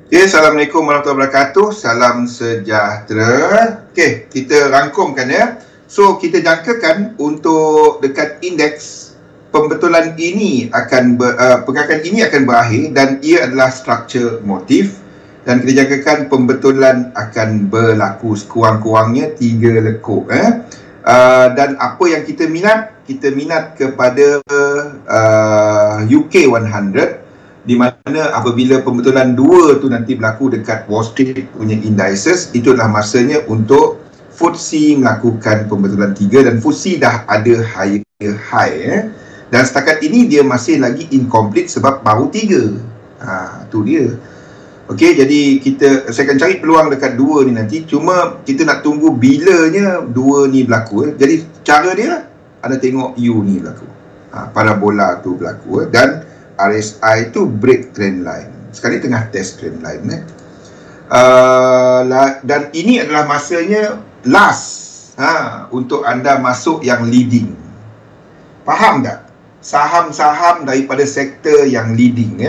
Okay, Assalamualaikum warahmatullahi wabarakatuh. Salam sejahtera. Okay, kita rangkumkan ya. So, kita jangkakan untuk dekat indeks, pembetulan ini akan pergerakan ini akan berakhir dan ia adalah struktur motif, dan kita jangkakan pembetulan akan berlaku sekurang-kurangnya 3 lekuk. Dan apa yang kita minat? Kita minat kepada UK 100, di mana apabila pembetulan 2 tu nanti berlaku dekat Wall Street punya indices, itu adalah masanya untuk FTSE melakukan pembetulan 3, dan FTSE dah ada higher high dan setakat ini dia masih lagi incomplete sebab baru 3. Tu dia. Okey, jadi saya akan cari peluang dekat 2 ni nanti, cuma kita nak tunggu bilanya 2 ni berlaku. Jadi cara dia, anda tengok U ni berlaku, parabola tu berlaku, dan RSI tu break trend line. Sekarang tengah test trend line. Dan ini adalah masanya last untuk anda masuk yang leading. Faham tak? Saham-saham daripada sektor yang leading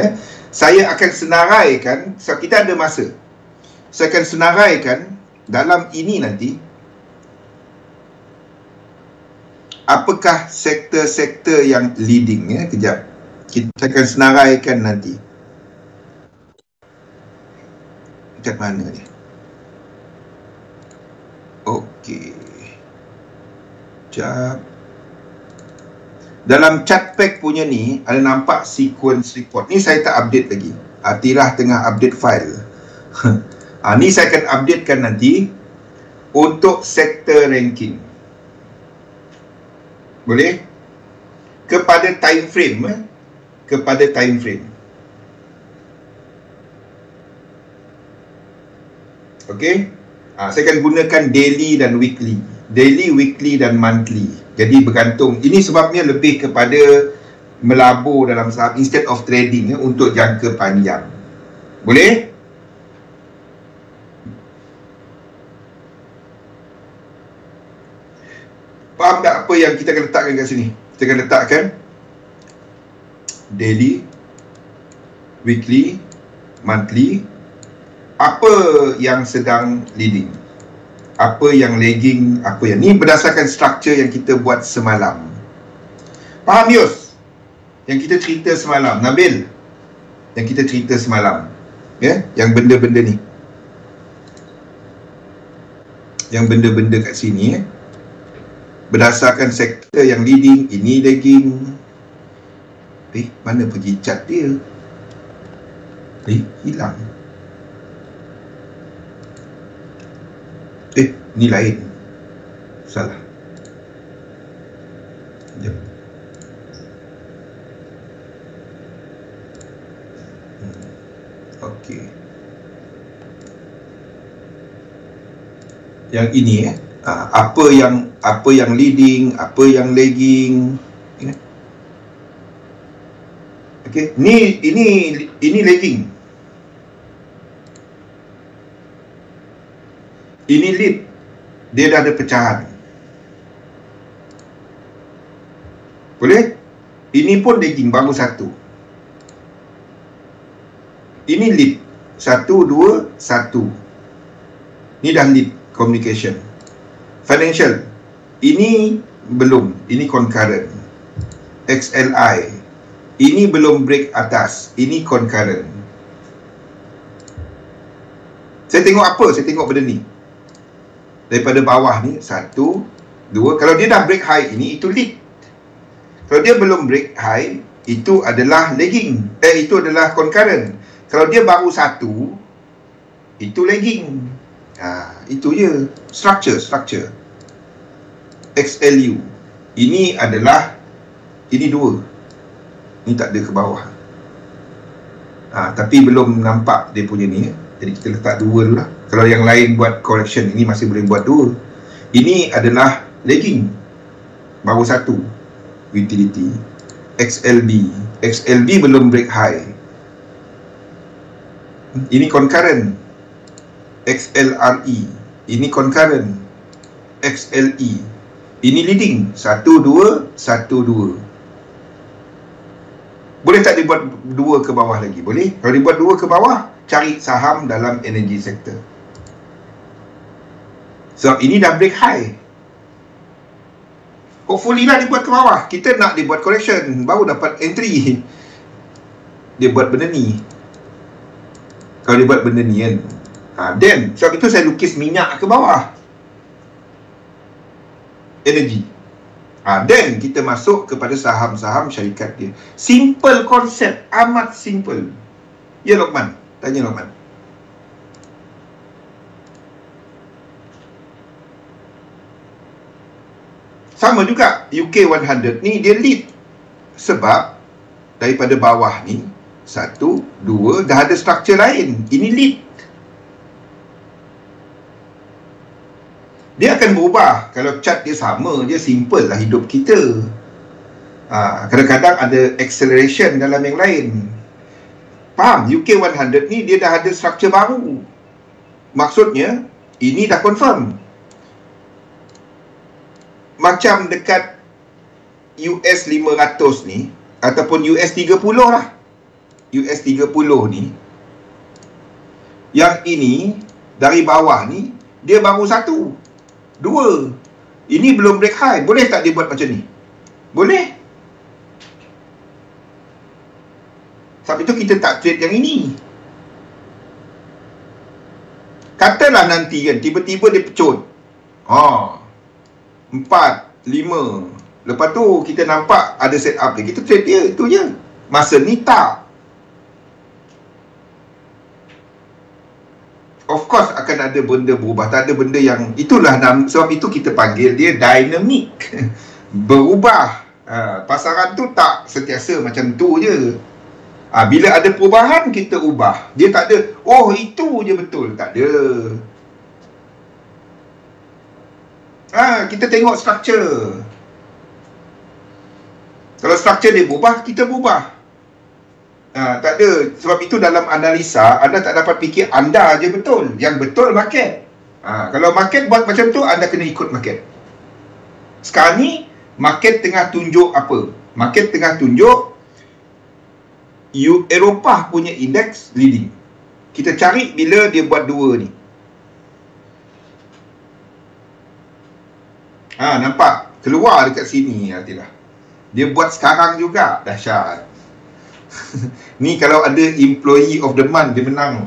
saya akan senaraikan, so kita ada masa, saya akan senaraikan dalam ini nanti apakah sektor-sektor yang leading. Kejap, kita akan senaraikan nanti. Dekat mana dia? Okey. Sekejap. Dalam Chartpad punya ni, ada nampak sequence report. Ni saya tak update lagi. Atirah tengah update file. Ni saya akan updatekan nanti untuk sektor ranking. Boleh? Kepada time frame. Kepada time frame. Okey? Saya akan gunakan daily dan weekly. Daily, weekly dan monthly. Jadi bergantung. Ini sebabnya lebih kepada melabur dalam saham instead of trading untuk jangka panjang. Boleh? Faham tak apa yang kita akan letakkan kat sini? Kita akan letakkan daily, weekly, monthly, apa yang sedang leading, apa yang lagging, apa yang ni berdasarkan struktur yang kita buat semalam. Faham Yus? Yang kita cerita semalam, Nabil, yang kita cerita semalam, yang benda-benda ni, yang benda-benda kat sini berdasarkan sektor yang leading, ini lagging. Mana pergi chart dia? Hilang. Ni lain. Salah. Sekejap. Okey. Yang ini apa yang leading, apa yang lagging. Okey, ini lagging. Ini lead. Dia dah ada pecahan. Boleh? Ini pun lagging, baru 1. Ini lead. 1, 2, 1. Ini dah lead communication. Financial. Ini belum. Ini concurrent. XLI. Ini belum break atas. Ini concurrent. Saya tengok apa? Saya tengok benda ni. Daripada bawah ni 1, 2. Kalau dia dah break high ini, itu lead. Kalau dia belum break high, itu adalah lagging. Itu adalah concurrent. Kalau dia baru 1, itu lagging. Itu je. Structure. XLU. Ini adalah, ini 2. Ini tak ada ke bawah. Tapi belum nampak dia punya ni. Jadi kita letak 2 dulu lah. Kalau yang lain buat correction, ini masih boleh buat 2. Ini adalah lagging. Baru 1. Utility. XLB belum break high. Ini concurrent. XLRE. Ini concurrent. XLE. Ini leading. 1, 2, 1, 2. Boleh tak dibuat dua ke bawah lagi? Boleh. Kalau dibuat dua ke bawah, cari saham dalam energy sector. Sebab ini dah break high. Hopefully lah dibuat ke bawah. Kita nak dibuat correction, baru dapat entry. Dia buat benda ni. Kalau dia buat benda ni kan, then sebab itu saya lukis minyak ke bawah, energy. Then kita masuk kepada saham-saham syarikat dia. Simple konsep, amat simple. Ya Lokman, tanya Lokman. Sama juga UK 100 ni dia lead. Sebab daripada bawah ni 1, 2 dah ada struktur lain. Ini lead. Dia akan berubah. Kalau chart dia sama, dia simple lah hidup kita. Kadang-kadang ada acceleration dalam yang lain. Faham? UK 100 ni dia dah ada struktur baru. Maksudnya ini dah confirm. Macam dekat US 500 ni, ataupun US 30 lah. US 30 ni, yang ini dari bawah ni dia baru 1, 2. Ini belum break high. Boleh tak dia buat macam ni? Boleh. Sebab itu kita tak trade yang ini. Katalah nanti kan tiba-tiba dia pecut 4, 5. Lepas tu kita nampak ada set up dia, kita trade dia, itu je. Masa ni tak. Of course akan ada benda berubah. Tak ada benda yang, itulah sebab itu kita panggil dia dynamic. Berubah. Pasaran tu tak sentiasa macam tu je. Bila ada perubahan kita ubah. Dia tak ada, oh itu je betul. Tak ada. Kita tengok struktur. Kalau struktur dia berubah, kita berubah. Tak ada. Sebab itu dalam analisa, anda tak dapat fikir anda je betul. Yang betul market. Kalau market buat macam tu, anda kena ikut market. Sekarang ni market tengah tunjuk apa? Market tengah tunjuk Eropah punya indeks leading. Kita cari bila dia buat dua ni. Nampak? Keluar dekat sini, Atila. Dia buat sekarang juga. Dahsyat. Ni kalau ada employee of the month, dia menang.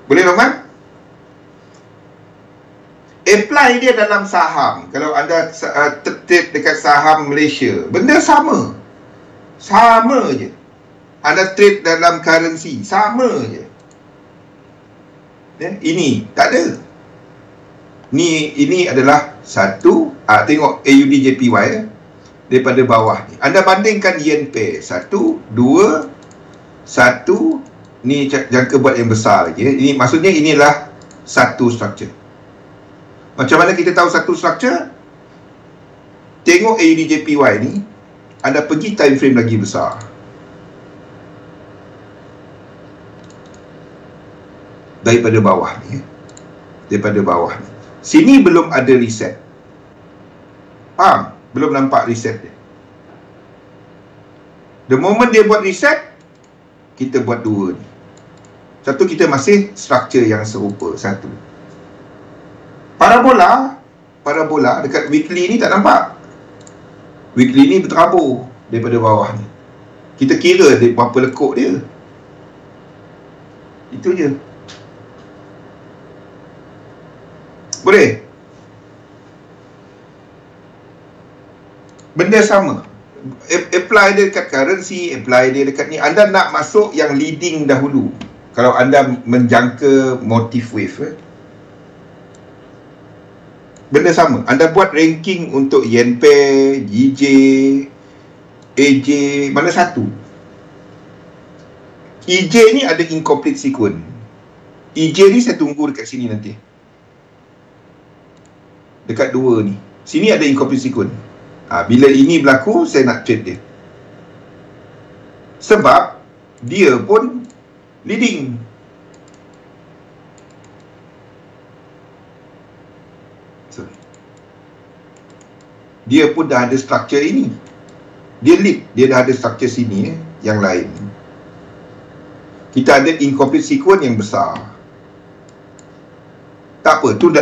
Boleh Lokman? Apply dia dalam saham. Kalau anda trade dekat saham Malaysia, benda sama. Sama je. Anda trade dalam currency, sama je. Ini tak ada. Ini adalah satu. Tengok AUD-JPY daripada bawah ni. Anda bandingkan yen pair. 1, 2, 1. Ni jangka buat yang besar lagi. Ini maksudnya inilah satu struktur. Macam mana kita tahu satu struktur? Tengok AUD-JPY ni. Anda pergi time frame lagi besar. Daripada bawah ni. Daripada bawah ni. Sini belum ada reset. Faham? Belum nampak reset dia. The moment dia buat reset, kita buat dua ni. Satu, kita masih struktur yang serupa. Satu. Parabola dekat weekly ni tak nampak. Weekly ni berterabur daripada bawah ni. Kita kira dia berapa lekuk dia. Itu je. Boleh? Benda sama. Apply dia dekat currency, apply dia dekat ni. Anda nak masuk yang leading dahulu. Kalau anda menjangka motif wave. Benda sama. Anda buat ranking untuk yen pair, GJ, AJ, mana satu? EJ ni ada incomplete sequence. EJ ni saya tunggu dekat sini nanti. Dekat dua ni. Sini ada incomplete sequence. Bila ini berlaku, saya nak trade dia. Sebab dia pun leading. Dia pun dah ada struktur ini. Dia lead, dia dah ada structure sini yang lain. Kita ada incomplete sequence yang besar. Tak apa, tu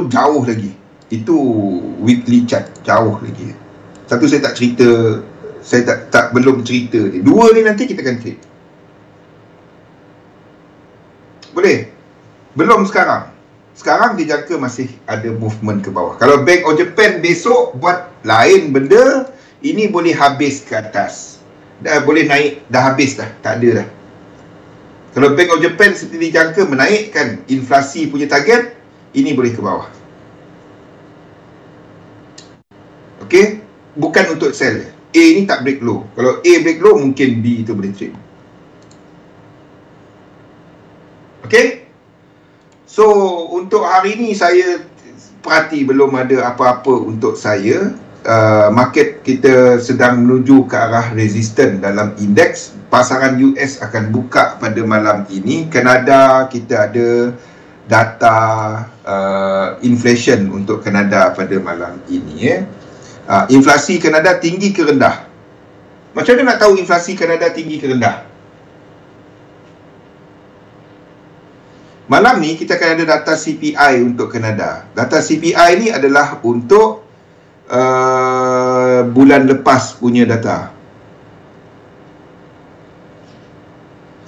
jauh lagi. Itu weekly chart, jauh lagi. Satu saya tak cerita, saya belum cerita ni. Dua ni nanti kita akan trade. Boleh? Belum sekarang. Sekarang dijangka masih ada movement ke bawah. Kalau Bank of Japan besok buat lain benda, ini boleh habis ke atas. Boleh naik, dah habis dah, tak ada dah. Kalau Bank of Japan seperti dijangka menaikkan inflasi punya target, ini boleh ke bawah. Okey, bukan untuk sell. A ni tak break low. Kalau A break low, mungkin B itu boleh trade. Okey. So, untuk hari ni saya perhati belum ada apa-apa untuk saya. Market kita sedang menuju ke arah resisten dalam indeks. Pasaran US akan buka pada malam ini. Kanada kita ada data inflation untuk Kanada pada malam ini. Inflasi Kanada tinggi ke rendah? Macam mana nak tahu inflasi Kanada tinggi ke rendah? Malam ni kita akan ada data CPI untuk Kanada. Data CPI ni adalah untuk bulan lepas punya data.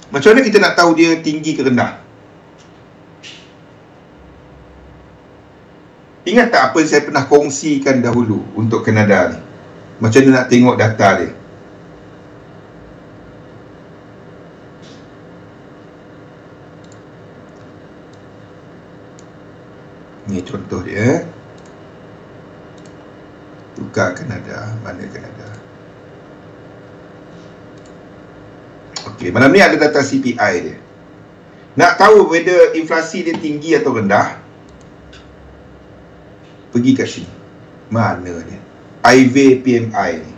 Macam mana kita nak tahu dia tinggi ke rendah? Ingat tak apa yang saya pernah kongsikan dahulu untuk Kanada ni? Macam mana nak tengok data dia? Ni contoh dia. Tukar Kanada. Mana Kanada? Okey, malam ni ada data CPI dia. Nak tahu whether inflasi dia tinggi atau rendah, pergi kat sini. Mana dia? IV PMI ni.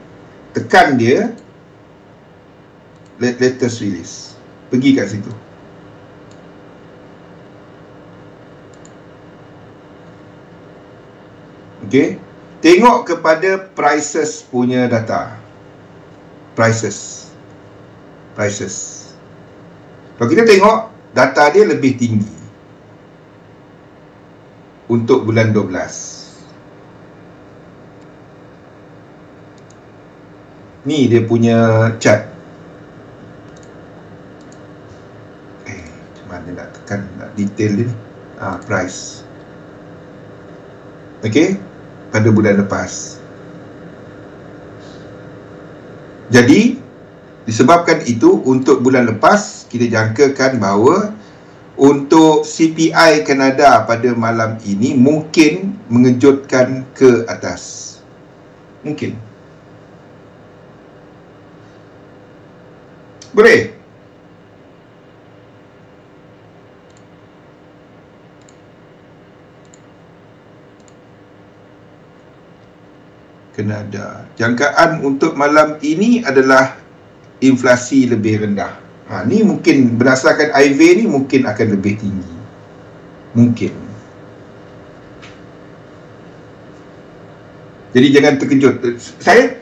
Tekan dia. Latest release. Pergi kat situ. Okey. Tengok kepada prices punya data. Prices. Kalau kita tengok, data dia lebih tinggi untuk bulan 12. Ni dia punya chart. Macam mana nak tekan, nak detail dia ni? Price. Okey, pada bulan lepas. Jadi disebabkan itu, untuk bulan lepas kita jangkakan bahawa untuk CPI Kanada pada malam ini mungkin mengejutkan ke atas. Mungkin. Boleh? Kanada. Jangkaan untuk malam ini adalah inflasi lebih rendah. Ni mungkin berdasarkan IV ni mungkin akan lebih tinggi. Mungkin. Jadi jangan terkejut. Saya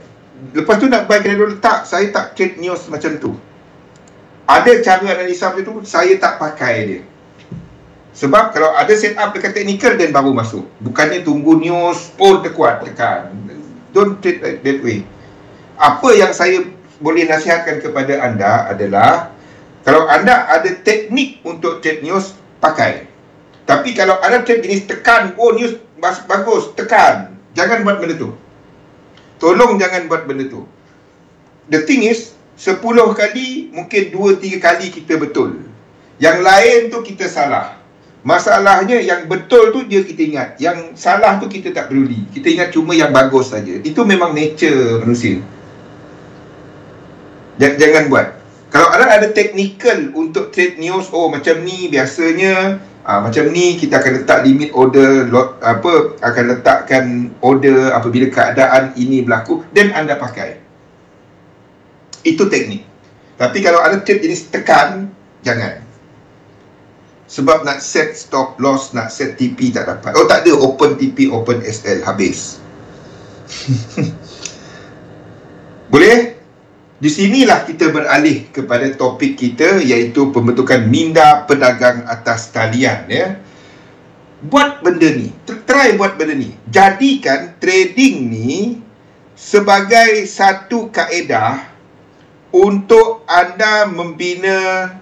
lepas tu nak buy Kanada tak, saya tak trade news macam tu. Ada cara analisa macam tu, saya tak pakai dia. Sebab kalau ada setup dekat technical, then baru masuk. Bukannya tunggu news, terkuat, tekan. Don't trade that way. Apa yang saya boleh nasihatkan kepada anda adalah, kalau anda ada teknik untuk trade news, pakai. Tapi kalau anda trade jenis tekan, news bagus, tekan. Jangan buat benda tu. Tolong jangan buat benda tu. The thing is, 10 kali, mungkin 2-3 kali kita betul. Yang lain tu kita salah. Masalahnya yang betul tu dia kita ingat. Yang salah tu kita tak peduli. Kita ingat cuma yang bagus saja. Itu memang nature manusia. Jangan buat. Kalau ada technical untuk trade news, macam ni biasanya, macam ni kita akan letak limit order, akan letakkan order apabila keadaan ini berlaku, dan anda pakai. Itu teknik. Tapi kalau ada trade jenis tekan, jangan. Sebab nak set stop loss, nak set TP tak dapat. Tak ada open TP, open SL, habis. Boleh? Di sinilah kita beralih kepada topik kita, iaitu pembentukan minda pedagang atas talian, ya. Buat benda ni, try buat benda ni. Jadikan trading ni sebagai satu kaedah untuk anda membina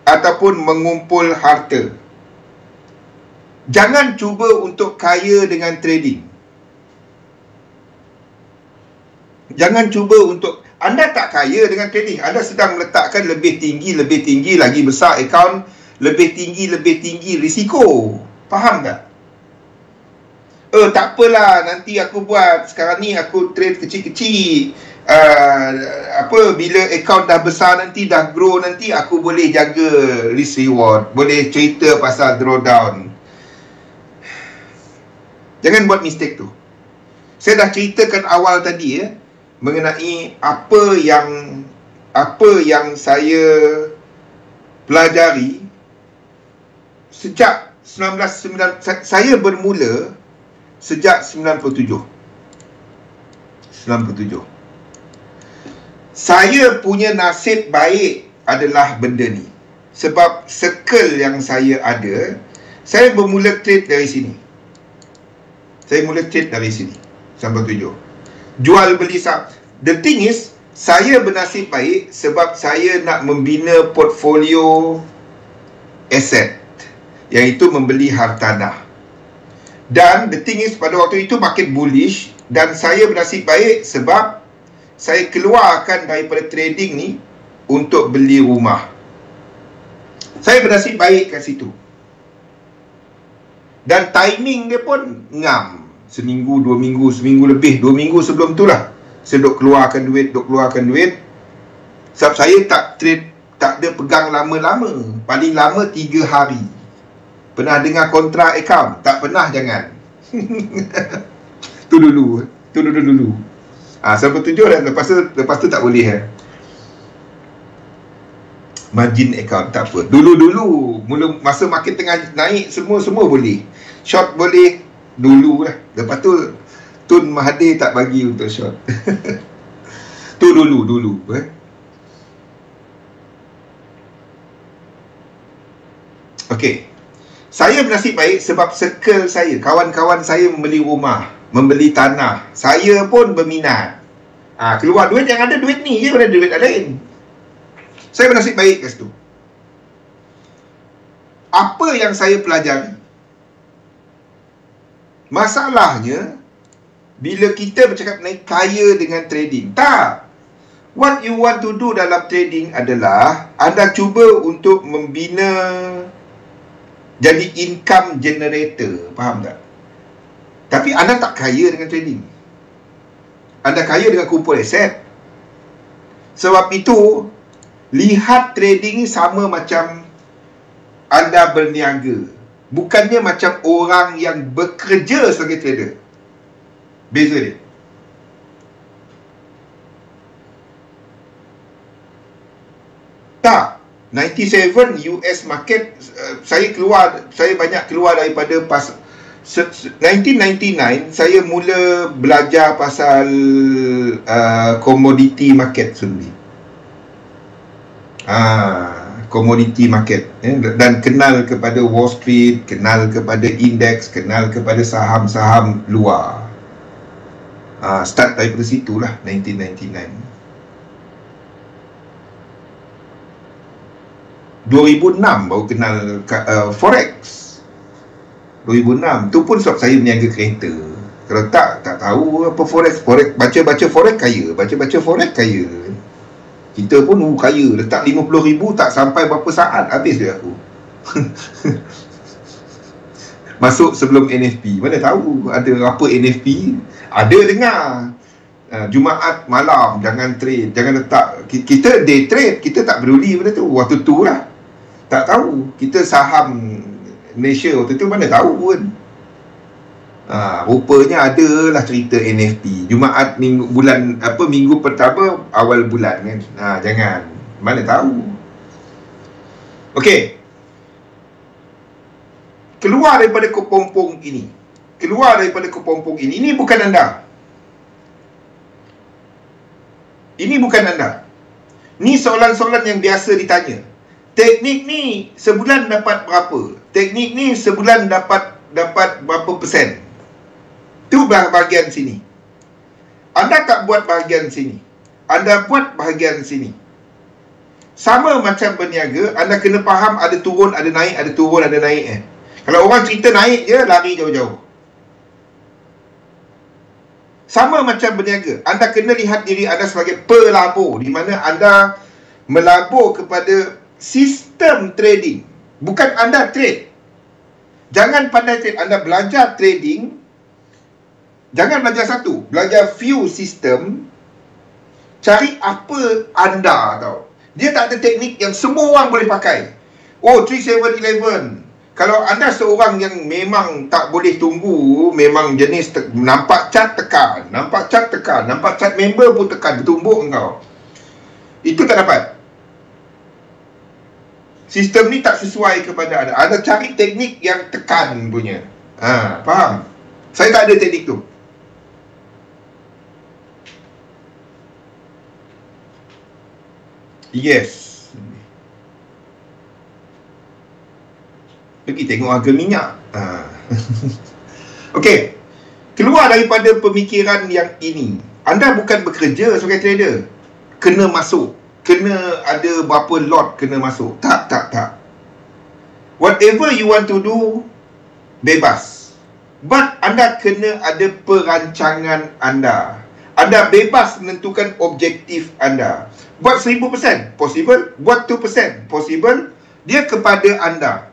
ataupun mengumpul harta. Jangan cuba untuk kaya dengan trading. Jangan cuba untuk, anda tak kaya dengan trading. Anda sedang meletakkan lebih tinggi, lagi besar akaun, lebih tinggi risiko. Faham tak? Tak apalah, nanti aku buat. Sekarang ni aku trade kecil-kecil. Bila akaun dah besar nanti, dah grow nanti, aku boleh jaga risk reward. Boleh cerita pasal drawdown. Jangan buat mistake tu. Saya dah ceritakan awal tadi, ya, mengenai apa yang saya pelajari sejak 1990. Saya bermula sejak 97. Saya punya nasib baik adalah benda ni. Sebab circle yang saya ada, saya bermula trade dari sini. Saya mula trade dari sini 97. Jual beli saham. The thing is, saya bernasib baik sebab saya nak membina portfolio aset, iaitu membeli hartanah. Dan the thing is, pada waktu itu market bullish, dan saya bernasib baik sebab saya keluarkan daripada trading ni untuk beli rumah. Saya bernasib baik kat situ. Dan timing dia pun ngam. Seminggu, 2 minggu, seminggu lebih, 2 minggu sebelum tu lah, saya duk keluarkan duit. Sebab saya tak trade, tak ada pegang lama-lama. Paling lama 3 hari. Pernah dengar kontrak account? Tak pernah, jangan. Tu dulu. Sampai 7 dah. Lepas tu tak boleh. Margin account, tak apa. Dulu, mula masa market tengah naik, semua boleh. Short boleh. Dulu lah. Lepas tu Tun Mahathir tak bagi untuk short. Tu dulu. Okey. Saya bernasib baik sebab circle saya, kawan-kawan saya membeli rumah, membeli tanah. Saya pun berminat. Keluar duit, yang ada duit ni je, ada duit lain. Saya bernasib baik kat situ. Apa yang saya pelajari? Masalahnya, bila kita bercakap mengenai kaya dengan trading, tak. What you want to do dalam trading adalah anda cuba untuk membina jadi income generator. Faham tak? Tapi anda tak kaya dengan trading. Anda kaya dengan kumpul aset. Sebab itu, lihat trading sama macam anda berniaga. Bukannya macam orang yang bekerja sebagai trader. Beza dia. Tak. 97 US market, saya banyak keluar daripada 1999 saya mula belajar pasal commodity market sendiri. Commodity market, dan kenal kepada Wall Street, kenal kepada indeks, kenal kepada saham-saham luar. Start daripada situlah, 1999. 2006 baru kenal Forex. 2006 tu pun sebab saya berniaga kereta. Kalau tak tahu apa Forex. Baca Forex kaya, baca Forex kaya. Kita pun kaya, letak 50,000 tak sampai berapa saat habis dia aku. Masuk sebelum NFP. Mana tahu ada apa NFP. Ada dengar Jumaat malam jangan trade, jangan letak. Kita day trade, kita tak peduli benda tu. Waktu tu lah tak tahu. Kita saham Malaysia waktu tu mana tahu pun. Rupanya adalah cerita NFP Jumaat minggu pertama awal bulan kan. Jangan, mana tahu. Okey, keluar daripada kepompong ini. Ini bukan anda. Ini bukan anda. Ni soalan-soalan yang biasa ditanya. Teknik ni sebulan dapat berapa? Teknik ni sebulan dapat berapa persen? Tu bahagian sini. Anda tak buat bahagian sini. Anda buat bahagian sini. Sama macam berniaga, anda kena faham ada turun, ada naik, ada turun, ada naik. Kalau orang cerita naik je, lari jauh-jauh. Sama macam berniaga, anda kena lihat diri anda sebagai pelabur, di mana anda melabur kepada sistem trading. Bukan anda trade. Jangan pandai trade. Anda belajar trading. Jangan belajar satu. Belajar few sistem. Cari apa anda tahu. Dia tak ada teknik yang semua orang boleh pakai. Oh, 3711. Kalau anda seorang yang memang tak boleh tunggu, memang jenis nampak cat tekan, nampak cat tekan, nampak cat member pun tekan, bertumbuk engkau. Itu tak dapat. Sistem ni tak sesuai kepada anda. Anda cari teknik yang tekan punya. Faham? Saya tak ada teknik tu. Yes. Pergi tengok harga minyak. Okey. Keluar daripada pemikiran yang ini. Anda bukan bekerja sebagai trader. Kena masuk. Kena ada berapa lot kena masuk. Tak. Whatever you want to do, bebas. But anda kena ada perancangan anda. Anda bebas menentukan objektif anda. Buat 1000% possible, buat 2% possible. Dia kepada anda.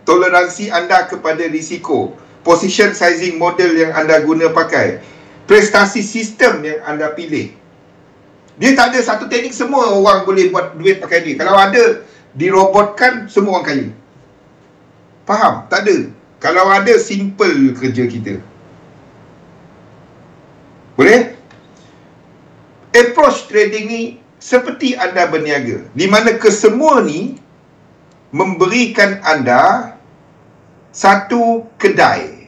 Toleransi anda kepada risiko, position sizing model yang anda guna pakai, prestasi sistem yang anda pilih. Dia tak ada satu teknik semua orang boleh buat duit pakai dia. Kalau ada, dirobotkan, semua orang kaya. Faham? Tak ada. Kalau ada, simple kerja kita. Boleh? Approach trading ni seperti anda berniaga, di mana kesemua ni memberikan anda satu kedai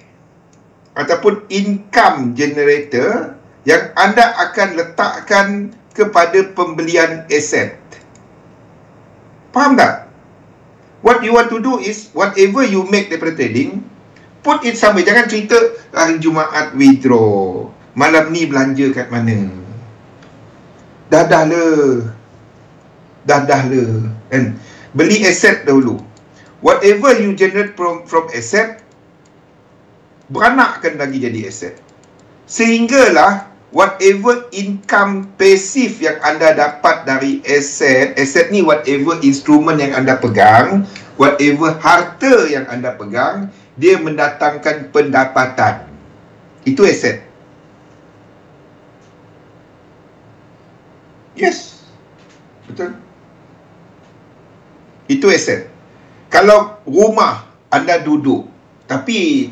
ataupun income generator yang anda akan letakkan kepada pembelian aset. Faham tak? What you want to do is, whatever you make daripada trading, put it somewhere. Jangan cerita hari Jumaat withdraw, malam ni belanja kat mana. Dah le. Kan? Beli aset dahulu. Whatever you generate from asset, beranakkan lagi jadi aset. Sehinggalah whatever income pasif yang anda dapat dari aset ni whatever instrumen yang anda pegang, whatever harta yang anda pegang, dia mendatangkan pendapatan. Itu aset. Yes. Betul. Itu aset. Kalau rumah anda duduk, tapi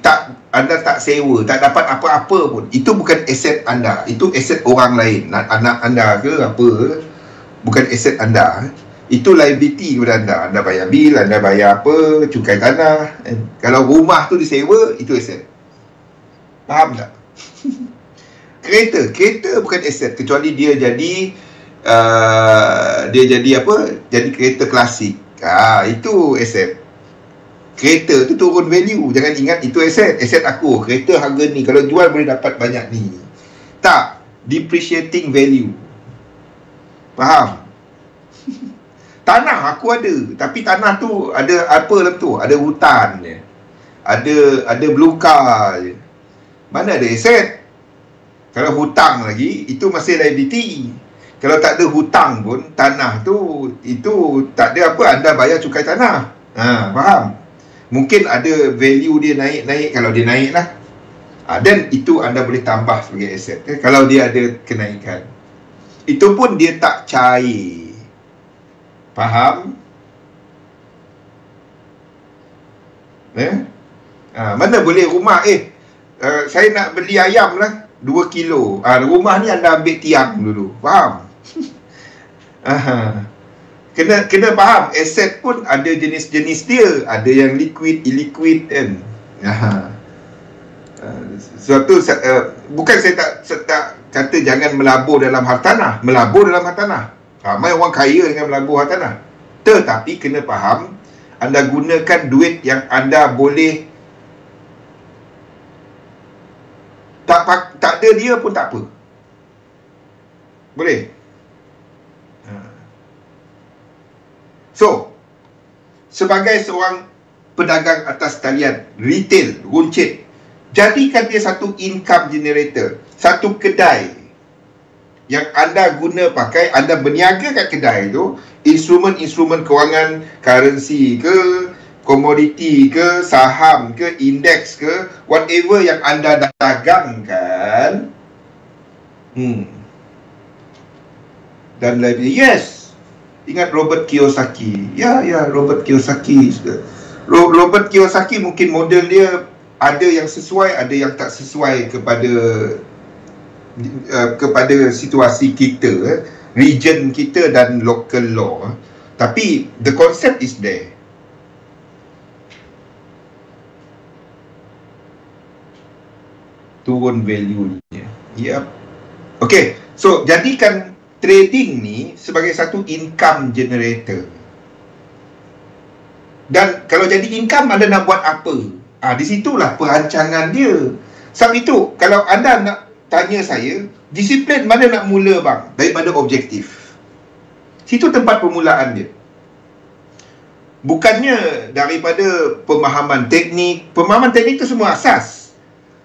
anda tak sewa, tak dapat apa-apa pun, itu bukan aset anda. Itu aset orang lain. Anak anda ke apa, bukan aset anda. Itu liability kepada anda. Anda bayar bil, anda bayar apa, cukai tanah. Kalau rumah tu disewa, itu aset. Faham tak? Kereta bukan aset, kecuali dia jadi jadi kereta klasik. Itu aset. Kereta tu turun value. Jangan ingat itu aset. Aset aku, kereta harga ni, kalau jual boleh dapat banyak ni. Tak, depreciating value. Faham? Tanah aku ada, tapi tanah tu ada apa dalam tu? Ada hutan je, ada belukar je. Mana ada aset? Kalau hutang lagi, itu masih liability. Kalau tak ada hutang pun, tanah tu, itu tak ada apa, anda bayar cukai tanah. Faham? Mungkin ada value dia naik, kalau dia naik lah. Dan itu anda boleh tambah sebagai aset. Kalau dia ada kenaikan. Itu pun dia tak cair. Faham? Mana boleh rumah, saya nak beli ayam lah, 2 kilo. Rumah ni anda ambil tiang dulu. Faham? Kena faham, aset pun ada jenis-jenis dia. Ada yang liquid, illiquid kan. Suatu bukan saya tak kata jangan melabur dalam hartanah. Melabur dalam hartanah. Ramai orang kaya dengan melabur hartanah. Tetapi kena faham, anda gunakan duit yang anda boleh tak ada dia pun tak apa. Boleh? So, sebagai seorang pedagang atas talian, retail, runcit, jadikan dia satu income generator, satu kedai yang anda guna pakai, anda berniaga kat kedai tu, instrumen-instrumen kewangan, currency ke, komoditi ke, saham ke, indeks ke, whatever yang anda dagangkan, dan lagi, yes, ingat Robert Kiyosaki. Ya, Robert Kiyosaki. Robert Kiyosaki mungkin model dia ada yang sesuai, ada yang tak sesuai kepada situasi kita, region kita dan local law. Tapi the concept is there. Turun value-nya. Yep. Okay, so jadikan trading ni sebagai satu income generator. Dan kalau jadi income, anda nak buat apa? Di situlah perancangan dia. Sebab itu, kalau anda nak tanya saya, disiplin mana nak mula bang? Daripada objektif. Situ tempat permulaan dia. Bukannya daripada pemahaman teknik. Pemahaman teknik itu semua asas.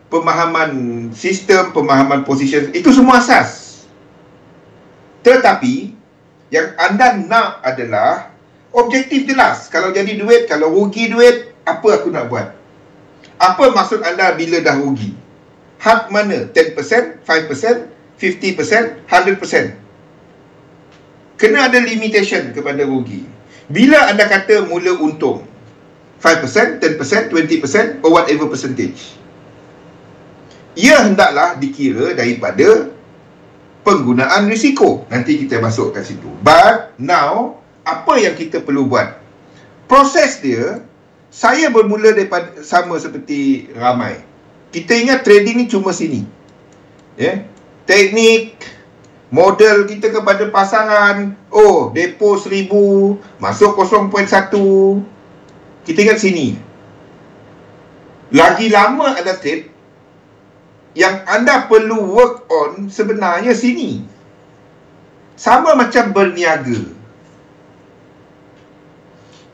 Pemahaman sistem, pemahaman position, itu semua asas. Tetapi yang anda nak adalah objektif jelas. Kalau jadi duit, kalau rugi duit, apa aku nak buat? Apa maksud anda bila dah rugi? Had mana? 10%, 5%, 50%, 100%. Kena ada limitation kepada rugi. Bila anda kata mula untung 5%, 10%, 20% or whatever percentage, ia hendaklah dikira daripada penggunaan risiko. Nanti kita masuk kat situ. But now, apa yang kita perlu buat? Proses dia, saya bermula daripada sama seperti ramai. Kita ingat trading ni cuma sini. Teknik, modal kita kepada pasaran, depo 1000, masuk 0.1. Kita ingat sini. Lagi lama anda trade, yang anda perlu work on sebenarnya sini. Sama macam berniaga.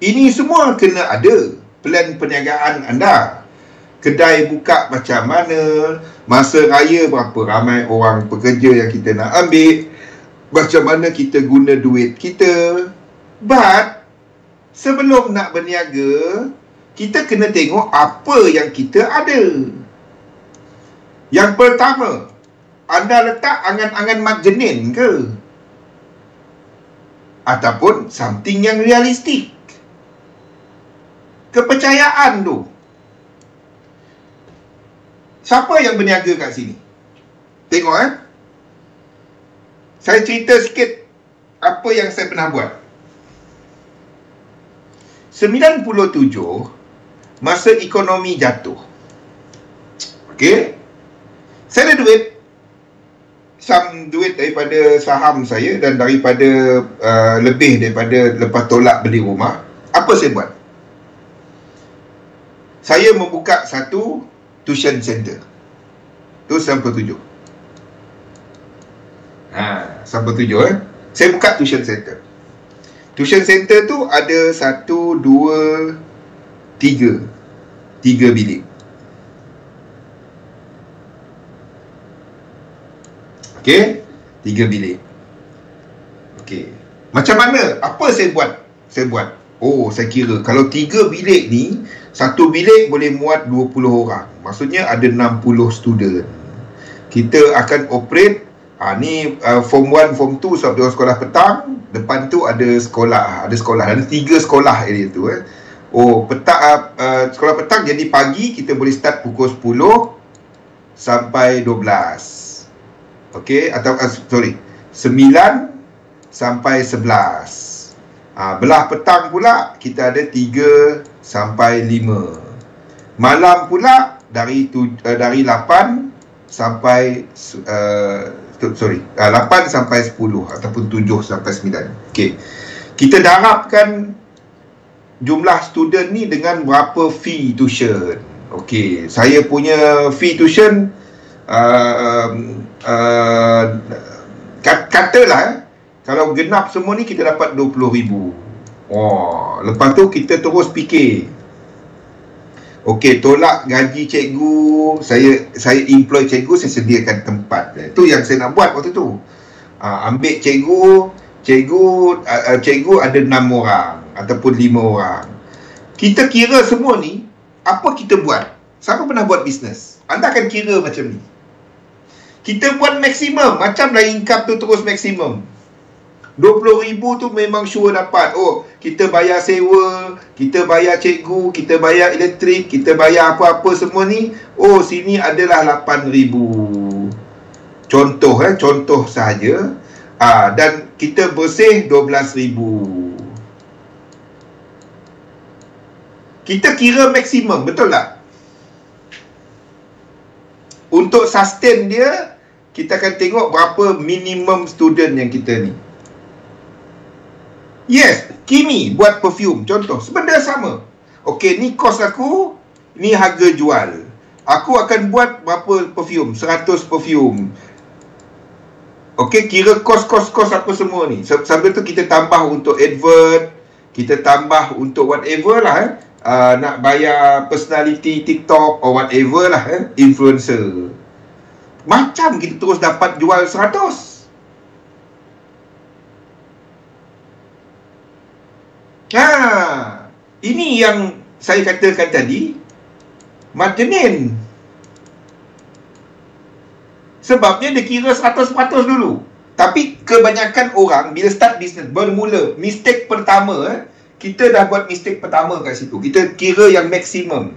Ini semua kena ada plan perniagaan anda. Kedai buka macam mana, masa raya berapa ramai orang pekerja yang kita nak ambil, macam mana kita guna duit kita. But sebelum nak berniaga, kita kena tengok apa yang kita ada. Yang pertama, anda letak angan-angan mat jenin ke? Ataupun something yang realistik? Kepercayaan tu. Siapa yang berniaga kat sini? Tengok saya cerita sikit apa yang saya pernah buat. 97, masa ekonomi jatuh. Okey. Saya ada duit daripada saham saya dan daripada lebih daripada lepas tolak beli rumah. Apa saya buat? Saya membuka satu tuition center. Tu 97. 97 Saya buka tuition center. Tuition center tu ada 1, 2, 3 bilik. Okey, 3 bilik. Okey. Macam mana? Apa saya buat? Saya kira kalau 3 bilik ni, satu bilik boleh muat 20 orang. Maksudnya ada 60 student. Kita akan operate, ni form 1, form 2 sebab dia sekolah petang. Depan tu ada sekolah. Ada 3 sekolah area tu. Sekolah petang, jadi pagi kita boleh start pukul 10 sampai 12. Okey, atau 9 sampai 11. Belah petang pula kita ada 3 sampai 5. Malam pula dari 8 sampai 8 sampai 10 ataupun 7 sampai 9. Okey. Kita darabkan jumlah student ni dengan berapa fee tuition. Okey, saya punya fee tuition katalah kalau genap semua ni kita dapat 20,000. Oh, lepas tu kita terus fikir, okey, tolak gaji cikgu, saya employ cikgu, saya sediakan tempat. Itu yang saya nak buat waktu tu. Ambil cikgu ada 6 orang ataupun 5 orang. Kita kira semua ni, apa kita buat? Siapa pernah buat bisnes? Anda akan kira macam ni. Kita buat maksimum, macamlah income tu terus maksimum. 20,000 tu memang sure dapat. Oh, kita bayar sewa, kita bayar cikgu, kita bayar elektrik, kita bayar apa-apa semua ni. Oh, sini adalah 8,000. Contoh sahaja. Dan kita bersih 12,000. Kita kira maksimum, betul tak? Untuk sustain dia, kita akan tengok berapa minimum student yang kita ni. Yes, Kimi buat perfume, contoh, sebenarnya sama. Okey, ni kos aku, ni harga jual. Aku akan buat berapa perfume? 100 perfume. Okey, kira kos apa semua ni. Sambil tu kita tambah untuk advert, kita tambah untuk whatever lah. Nak bayar personality TikTok or whatever lah, influencer. Macam kita terus dapat jual 100. Ini yang saya katakan tadi, margin. Sebabnya dia kira 100% dulu. Tapi kebanyakan orang bila start bisnes, bermula, mistake pertama, kita dah buat mistake pertama kat situ. Kita kira yang maksimum.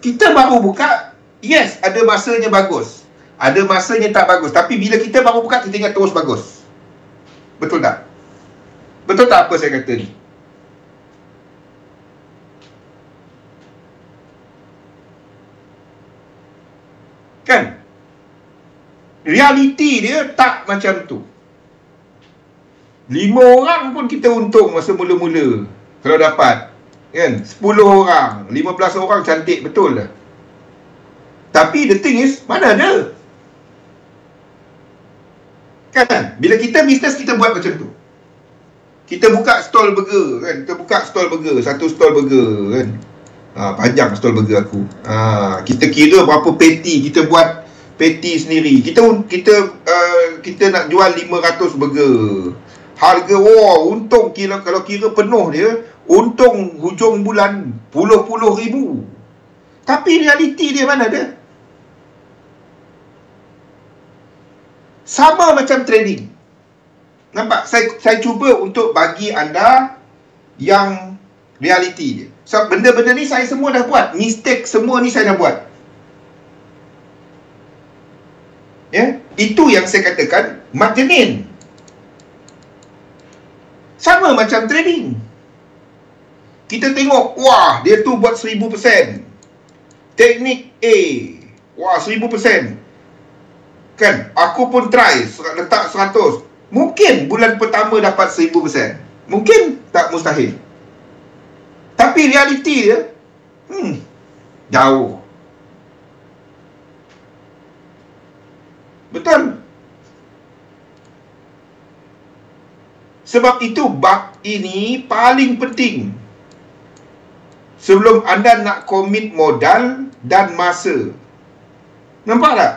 Kita baru buka, yes, ada masanya bagus, ada masanya tak bagus. Tapi bila kita baru buka, kita ingat terus bagus. Betul tak? Betul tak apa saya kata ni? Kan? Realiti dia tak macam tu. 5 orang pun kita untung masa mula-mula kalau dapat, kan? 10 orang, 15 orang cantik betul lah. Tapi the thing is, mana ada? Kan? Bila kita bisnes, kita buat macam tu. Kita buka stall burger, kan? Kita buka stall burger, satu stall burger, kan? Panjang stall burger aku. Kita kira berapa patty, kita buat patty sendiri. Kita nak jual 500 burger. Harga, untung kalau kira penuh dia, untung hujung bulan puluh ribu. Tapi realiti dia mana ada? Sama macam trading. Nampak? Saya cuba untuk bagi anda yang realiti dia. So, benda-benda ni saya semua dah buat. Mistake semua ni saya dah buat. Ya, itu yang saya katakan margin. Sama macam trading. Kita tengok, wah, dia tu buat 1000%. Teknik A, wah, 1000%. Kan, aku pun try, letak 100. Mungkin bulan pertama dapat 1000%. Mungkin, tak mustahil. Tapi realiti dia, jauh. Betul? Sebab itu bab ini paling penting. Sebelum anda nak komit modal dan masa. Nampak tak?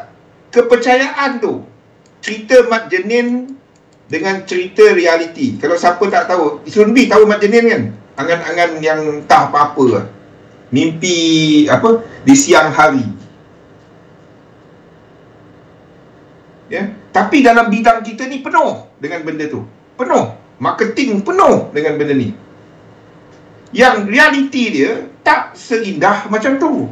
Kepercayaan tu. Cerita Mat Jenin dengan cerita realiti. Kalau siapa tak tahu, Sunbi tahu Mat Jenin kan? Angan-angan yang tak apa-apa lah. Mimpi apa? Di siang hari. Ya? Tapi dalam bidang kita ni penuh dengan benda tu. Penuh. Marketing penuh dengan benda ni. Yang realiti dia tak seindah macam tu.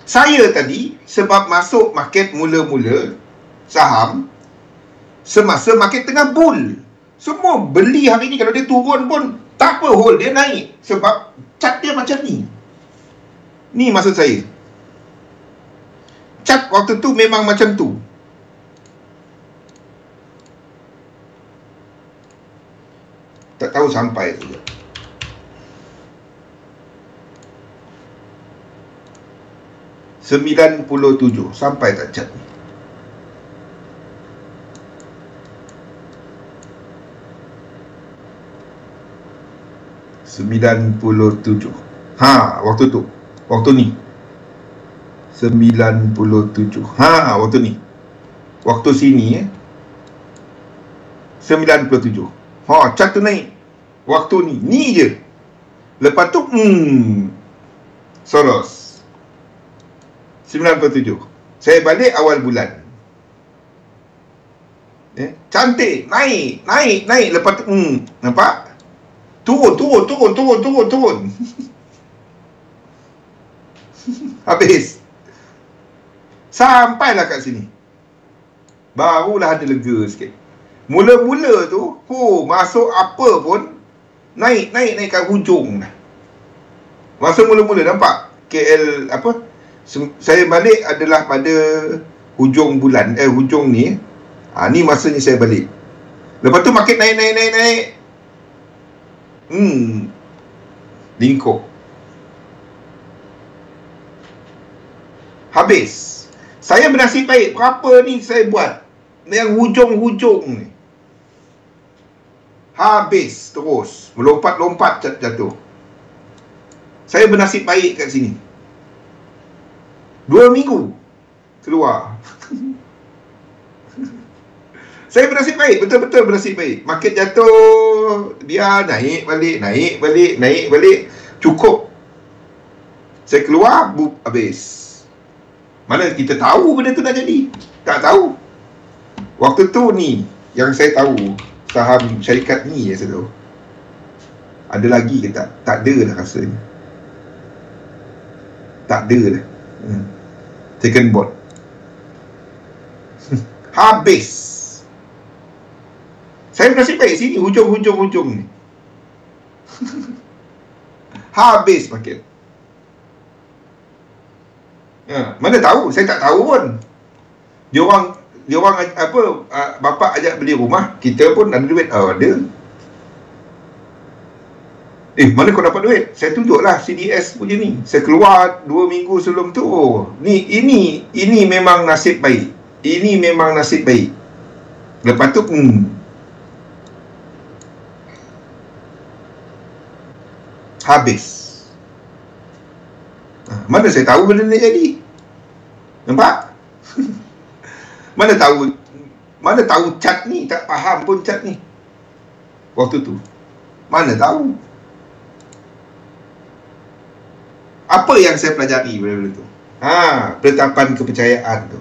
Saya tadi sebab masuk market mula-mula saham semasa market tengah bull. Semua beli hari ni, kalau dia turun pun tak apa, hold, dia naik sebab cat dia macam ni. Ni maksud saya. Chart waktu tu memang macam tu. Tak tahu sampai tu. 97 sampai tak chart ni. Waktu tu. Waktu ni 97. Waktu ni. Waktu sini 97. Chart tu naik. Waktu ni. Ni je. Lepas tu Soros 97. Saya balik awal bulan. Cantik. Naik. Lepas tu nampak? Turun. Habis. Sampailah kat sini. Barulah ada lega sikit. Mula-mula tu, masuk apa pun naik kat hujung dah. Masa mula-mula nampak KL apa? Saya balik adalah pada hujung bulan, hujung ni. Ni masanya saya balik. Lepas tu makin naik. Lingkup. Habis. Saya bernasib baik. Berapa ni saya buat? Yang hujung-hujung ni. Habis terus. Melompat-lompat jatuh. Saya bernasib baik kat sini. 2 minggu keluar. Saya bernasib baik, betul-betul bernasib baik. Market jatuh, dia naik balik. Cukup. Saya keluar, habis. Mana kita tahu benda tu dah jadi? Tak tahu. Waktu tu ni, yang saya tahu, saham syarikat ni yang saya tahu. Ada lagi ke tak? Tak ada dah rasanya. Tak ada dah. Second board. Habis. Saya bernasib baik sini, hujung ni. Habis market. Mana tahu, saya tak tahu pun. Dia orang bapak ajak beli rumah, kita pun ada duit. Ada. Mana kau dapat duit? Saya tunjuklah CDS punya ni. Saya keluar 2 minggu sebelum tu. Ini memang nasib baik. Lepas tu habis. Mana saya tahu benda ni jadi? Nampak? Mana tahu chart ni? Tak faham pun chart ni waktu tu. Mana tahu? Apa yang saya pelajari benda-benda tu? Penetapan kepercayaan tu.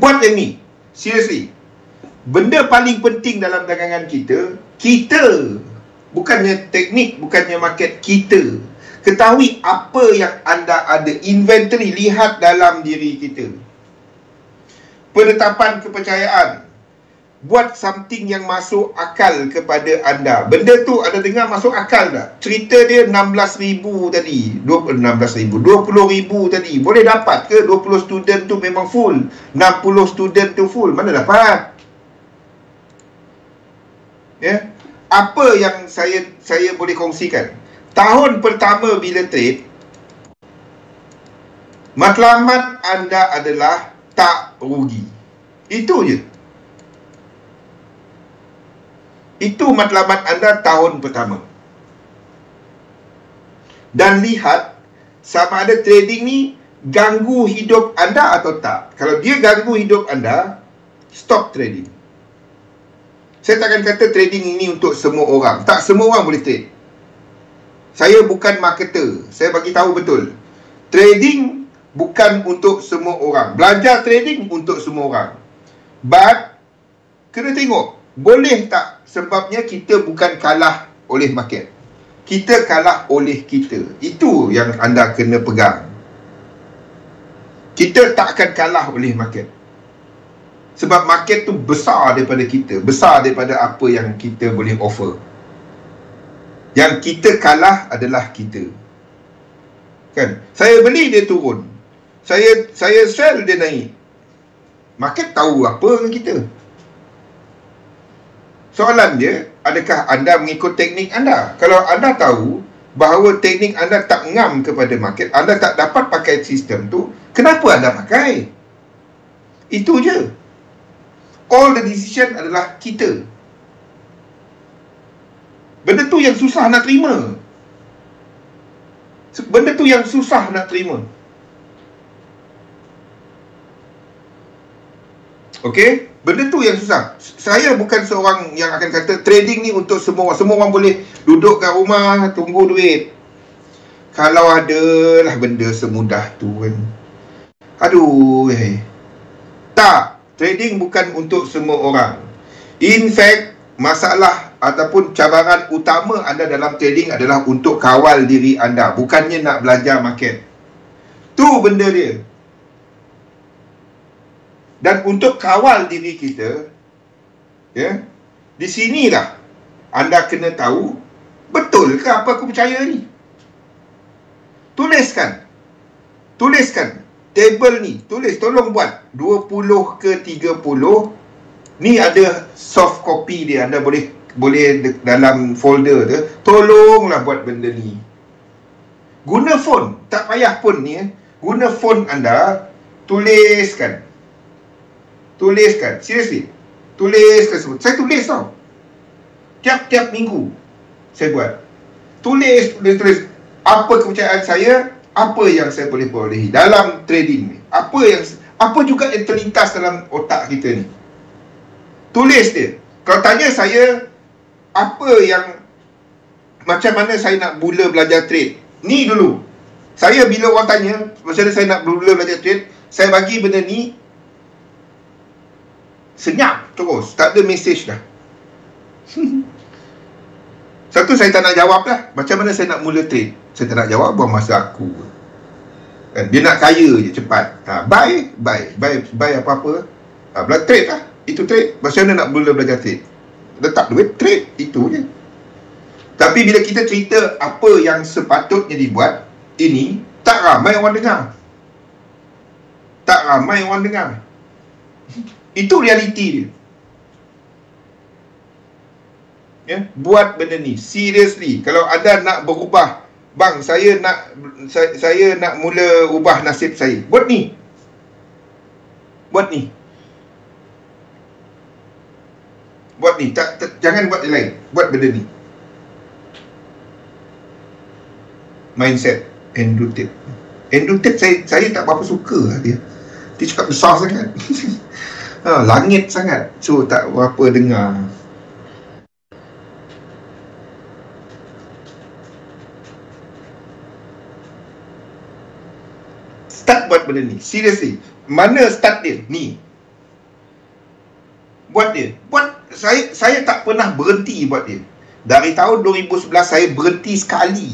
Buat yang ni. Seriously. Benda paling penting dalam dagangan kita, bukannya teknik, bukannya market, kita ketahui apa yang anda ada, inventory, lihat dalam diri kita. Penetapan kepercayaan, buat something yang masuk akal kepada anda. Benda tu anda dengar masuk akal tak? Cerita dia 16,000 tadi, 20,000 tadi, boleh dapat ke 20 student tu memang full, 60 student tu full? Mana dapat? Apa yang saya boleh kongsikan? Tahun pertama bila trade, matlamat anda adalah tak rugi. Itu je. Itu matlamat anda tahun pertama. Dan lihat sama ada trading ni ganggu hidup anda atau tak. Kalau dia ganggu hidup anda, stop trading. Saya takkan kata trading ini untuk semua orang. Tak semua orang boleh trade. Saya bukan marketer. Saya bagi tahu betul. Trading bukan untuk semua orang. Belajar trading untuk semua orang. But kena tengok, boleh tak? Sebabnya kita bukan kalah oleh market. Kita kalah oleh kita. Itu yang anda kena pegang. Kita tak akan kalah oleh market. Sebab market tu besar daripada kita. Besar daripada apa yang kita boleh offer. Yang kita kalah adalah kita. Kan? Saya beli dia turun. Saya sell dia naik. Market tahu apa dengan kita. Soalan dia, adakah anda mengikut teknik anda? Kalau anda tahu bahawa teknik anda tak ngam kepada market, anda tak dapat pakai sistem tu, kenapa anda pakai? Itu je. All the decision adalah kita. Benda tu yang susah nak terima. Benda tu yang susah nak terima. Okey? Benda tu yang susah. Saya bukan seorang yang akan kata trading ni untuk semua orang. Semua orang boleh duduk kat rumah tunggu duit. Kalau adalah benda semudah tu kan. Aduh. Tak. Trading bukan untuk semua orang. In fact, masalah ataupun cabaran utama anda dalam trading adalah untuk kawal diri anda. Bukannya nak belajar market. Tu benda dia. Dan untuk kawal diri kita, ya, di sinilah anda kena tahu, betul ke apa aku percaya ni? Tuliskan. Table ni, tolong buat 20 ke 30. Ni ada soft copy dia, anda boleh dalam folder tu. Tolonglah buat benda ni. Guna phone, tak payah pun ni. Guna phone anda, tuliskan. Seriously. Tuliskan semua. Saya tulis tau. Tiap-tiap minggu saya buat. Tulis. Apa kepercayaan saya, apa yang saya boleh perolehi dalam trading ni. Apa juga yang terlintas dalam otak kita ni. Tulis dia. Kalau tanya saya, apa yang, macam mana saya nak mula belajar trade, ni dulu. Saya bila orang tanya macam mana saya nak mula belajar trade, saya bagi benda ni senyap terus, tak ada mesej dah. Satu, saya tak nak jawab dah. Macam mana saya nak mula trade? Saya tak nak jawab, buang masa aku. Dia nak kaya je cepat. Buy apa-apa. Trade lah. Itu trade. Macam mana nak mula belajar trade? Letak duit, trade. Itu je. Tapi bila kita cerita apa yang sepatutnya dibuat, ini tak ramai orang dengar. Itu realiti dia. Ya, buat benda ni seriously. Kalau anda nak berubah, bang, saya nak mula ubah nasib saya, buat ni. Jangan buat yang lain. Buat benda ni. Mindset Andrew Tate saya tak berapa suka lah dia. Dia cakap besar sangat. Langit sangat. So tak berapa dengar. Start buat benda ni. Seriously. Mana start dia? Ni. Buat dia. Saya tak pernah berhenti buat dia. Dari tahun 2011 saya berhenti sekali.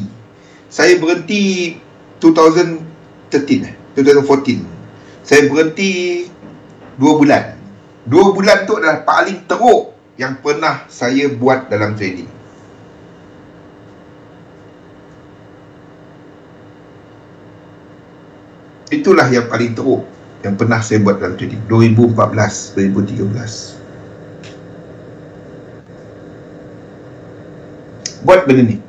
Saya berhenti 2014. Saya berhenti 2 bulan. 2 bulan tu adalah paling teruk yang pernah saya buat dalam trading. Itulah yang paling teruk yang pernah saya buat dalam trading. 2014, 2013. Buat benda ni.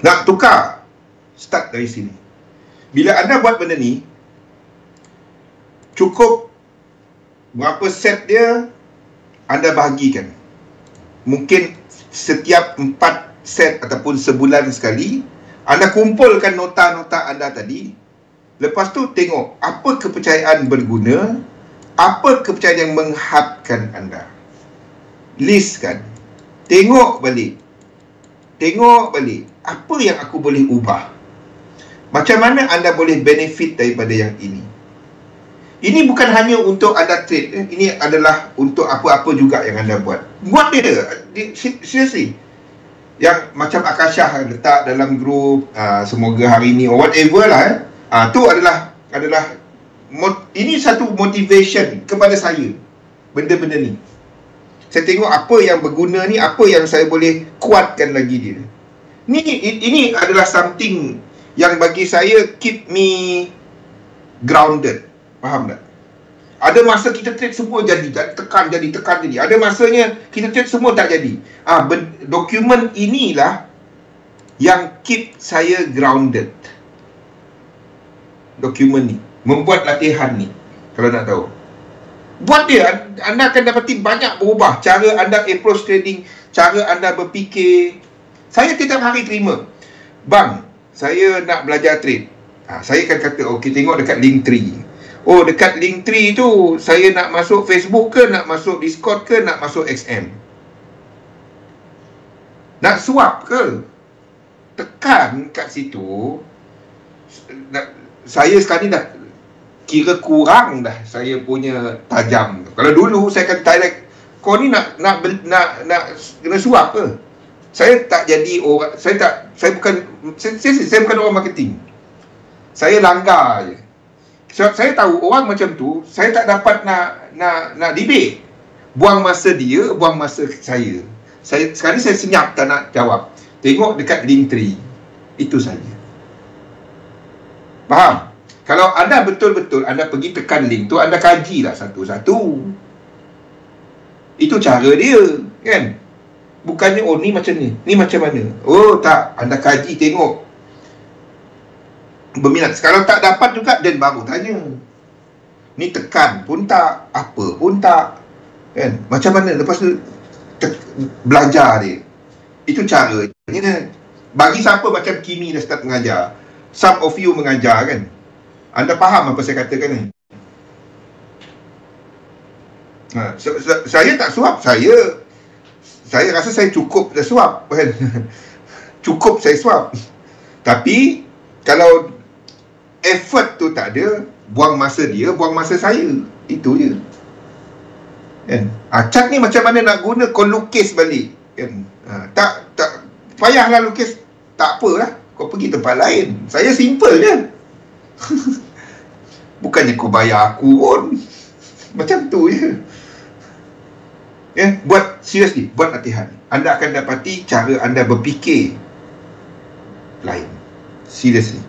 Nak tukar, start dari sini. Bila anda buat benda ni, cukup berapa set dia, anda bahagikan. Mungkin setiap 4 set ataupun sebulan sekali, anda kumpulkan nota-nota anda tadi. Lepas tu tengok apa kepercayaan berguna, apa kepercayaan yang menghadkan anda. Listkan. Tengok balik. Apa yang aku boleh ubah? Macam mana anda boleh benefit daripada yang ini? Ini bukan hanya untuk anda trade. Ini adalah untuk apa-apa juga yang anda buat. Buat dia. Seriously. Yang macam Akashah letak dalam grup, semoga hari ni or whatever lah. Tu adalah ini satu motivation kepada saya. Benda-benda ni. Saya tengok apa yang berguna ni, apa yang saya boleh kuatkan lagi dia. Ini adalah something yang bagi saya keep me grounded. Faham tak? Ada masa kita trade semua jadi, tekan jadi. Ada masanya kita trade semua tak jadi. Dokumen inilah yang keep saya grounded. Dokumen ni, membuat latihan ni, kalau nak tahu, buat dia, anda akan dapati banyak berubah. Cara anda approach trading, cara anda berfikir. Saya setiap hari terima, bang, saya nak belajar trade. Saya akan kata, okey, tengok dekat Linktree. Oh, dekat Linktree tu saya nak masuk Facebook ke, nak masuk Discord ke, nak masuk XM, nak swap ke? Tekan kat situ. Saya sekarang ni dah kira kurang dah saya punya tajam. Kalau dulu saya akan direct, kau ni nak kena suap ke? Saya tak jadi orang, saya bukan orang marketing. Saya langgar je. Sebab saya tahu orang macam tu, saya tak dapat nak debate. Buang masa dia, buang masa saya. Sekarang saya senyap tak nak jawab. Tengok dekat Linktree. Itu saja. Faham? Kalau anda betul-betul anda pergi tekan link tu, anda kajilah satu-satu. Itu cara dia, kan? Bukannya, oh ni macam ni macam mana? Oh tak, anda kaji, tengok, berminat. Kalau tak dapat juga, dan baru tanya. Ni tekan pun tak, apa pun tak, kan? Macam mana? Lepas tu belajar dia. Itu caranya. Bagi siapa macam Kimi dah start mengajar, some of you mengajar, kan? Anda faham apa saya katakan ni? Saya tak suap. Saya rasa saya cukup dah suap, kan? Cukup saya suap. Tapi kalau effort tu tak ada, buang masa dia, buang masa saya. Itu je, kan? Cat ni macam mana nak guna, kau lukis balik, kan? Tak payahlah lukis. Tak apalah, kau pergi tempat lain. Saya simple je. Bukannya kau bayar aku pun. Macam tu je. Buat, seriously, buat latihan. Anda akan dapati cara anda berfikir lain. Seriously.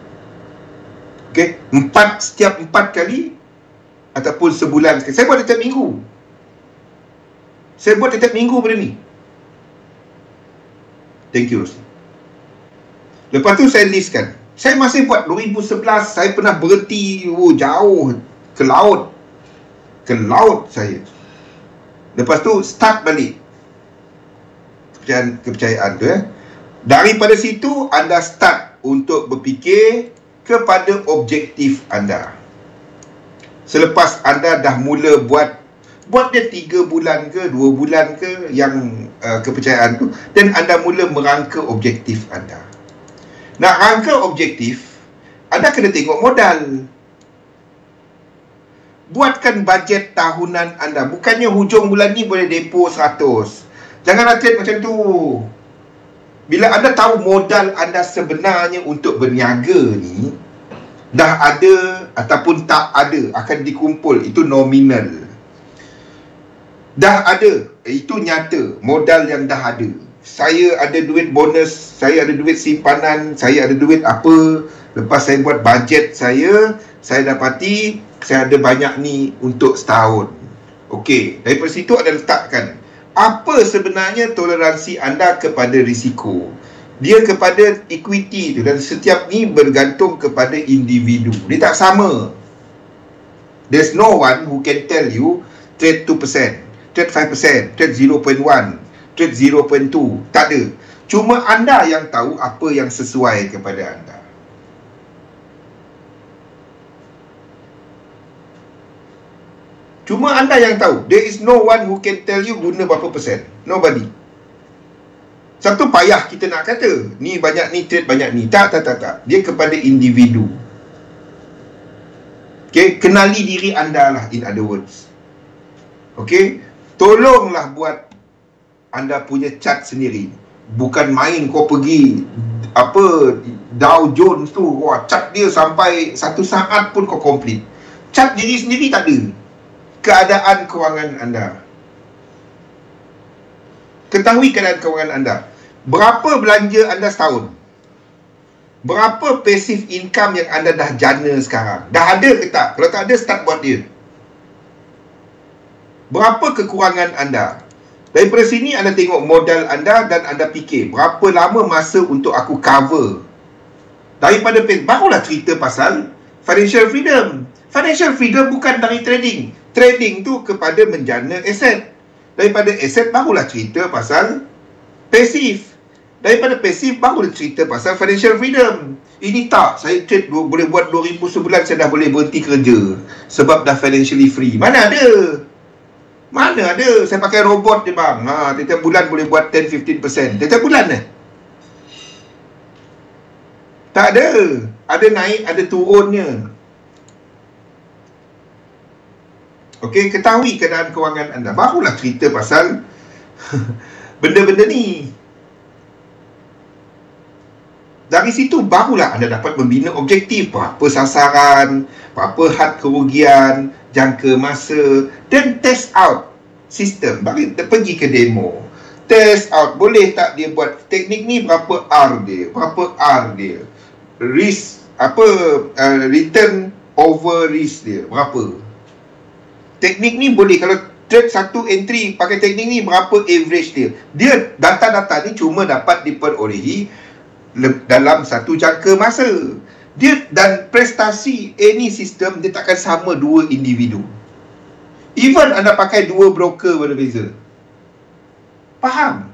Okay? Setiap 4 kali ataupun sebulan sekali. Saya buat setiap minggu. benda ni. Thank you, Rosli. Lepas tu saya listkan. Saya masih buat 2011, saya pernah berhenti jauh ke laut. Saya. Lepas tu start balik kepercayaan tu, Daripada situ anda start untuk berfikir kepada objektif anda. Selepas anda dah mula buat dia 3 bulan ke 2 bulan ke yang kepercayaan tu, dan anda mula merangka objektif anda. Nak rangka objektif, anda kena tengok modal. Buatkan bajet tahunan anda. Bukannya hujung bulan ni boleh depo 100. Janganlah trade macam tu. Bila anda tahu modal anda sebenarnya untuk berniaga ni dah ada ataupun tak ada, akan dikumpul, itu nominal. Dah ada, itu nyata, modal yang dah ada. Saya ada duit bonus, saya ada duit simpanan, saya ada duit apa. Lepas saya buat bajet saya dapati saya ada banyak ni untuk setahun. Okey, daripada situ anda letakkan apa sebenarnya toleransi anda kepada risiko. Dia kepada equity tu, dan setiap ni bergantung kepada individu. Dia tak sama. There's no one who can tell you trade 2%, trade 5%, trade 0.1, trade 0.2. Tak ada. Cuma anda yang tahu apa yang sesuai kepada anda. Cuma anda yang tahu. There is no one who can tell you guna berapa persen. Nobody. Sebab tu payah kita nak kata ni banyak ni, trade banyak ni. Tak. Dia kepada individu. Okay, kenali diri anda lah, in other words. Okay, tolonglah buat anda punya chart sendiri. Bukan main kau pergi Dow Jones tu, chart dia sampai 1 saat pun kau complete. Chart diri sendiri tak ada. Keadaan kewangan anda. Ketahui keadaan kewangan anda. Berapa belanja anda setahun? Berapa passive income yang anda dah jana sekarang? Dah ada ke tak? Kalau tak ada, start buat dia. Berapa kekurangan anda? Daripada sini anda tengok modal anda dan anda fikir berapa lama masa untuk aku cover. Daripada barulah cerita pasal financial freedom. Financial freedom bukan dari trading. Trading tu kepada menjana aset. Daripada aset barulah cerita pasal pasif. Daripada pasif barulah cerita pasal financial freedom. Ini tak, saya trade boleh buat 2,000 sebulan, saya dah boleh berhenti kerja sebab dah financially free. Mana ada? Mana ada? Saya pakai robot je bang. Tiap bulan boleh buat 10-15%. Tiap bulan tak ada. Ada naik, ada turunnya. Okey, ketahui keadaan kewangan anda. Barulah cerita pasal benda-benda ni. Dari situ barulah anda dapat membina objektif. Berapa sasaran, berapa had kerugian, jangka masa, dan test out sistem. Pergi ke demo, test out, boleh tak dia buat teknik ni, berapa R dia, berapa R dia, risk, return over risk dia, berapa. Teknik ni boleh, kalau trade satu entry pakai teknik ni, berapa average dia. Dia data-data ni cuma dapat diperolehi dalam satu jangka masa. Dia dan prestasi any sistem dia takkan sama dua individu. Even anda pakai dua broker berbeza. Faham?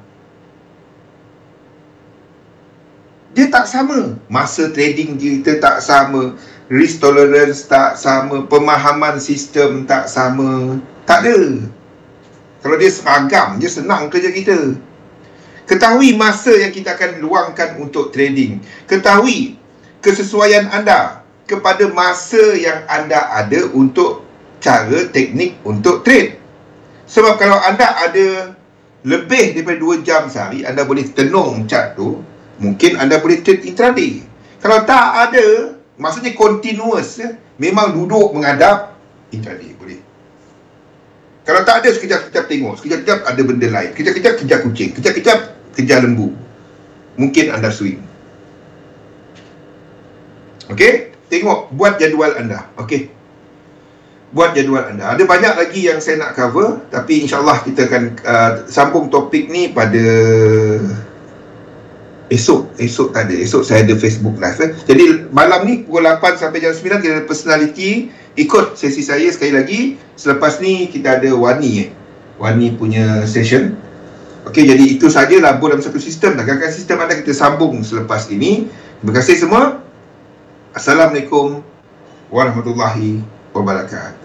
Dia tak sama. Masa trading kita tak sama, risk tolerance tak sama, pemahaman sistem tak sama. Tak ada. Kalau dia seragam, dia senang kerja kita. Ketahui masa yang kita akan luangkan untuk trading. Ketahui kesesuaian anda kepada masa yang anda ada untuk cara teknik untuk trade. Sebab kalau anda ada lebih daripada 2 jam sehari, anda boleh tenung chart tu, mungkin anda boleh trade intraday. Kalau tak ada, maksudnya continuous, memang duduk menghadap, intraday boleh. Kalau tak ada, sekejap-kejap tengok, sekejap-kejap ada benda lain, kejap-kejap kejar kucing, kejap-kejap kejar lembu, mungkin anda swing. Okey, tengok, buat jadual anda. Okey, buat jadual anda. Ada banyak lagi yang saya nak cover, tapi insyaAllah kita akan sambung topik ni pada esok tak ada. Esok saya ada Facebook live. Jadi malam ni pukul 8 sampai jam 9 kita ada personality. Ikut sesi saya sekali lagi. Selepas ni kita ada Wani punya session. Okey, jadi itu sajalah dalam satu sistem. Agakkan sistem anda kita sambung selepas ini. Terima kasih semua. Assalamualaikum warahmatullahi wabarakatuh.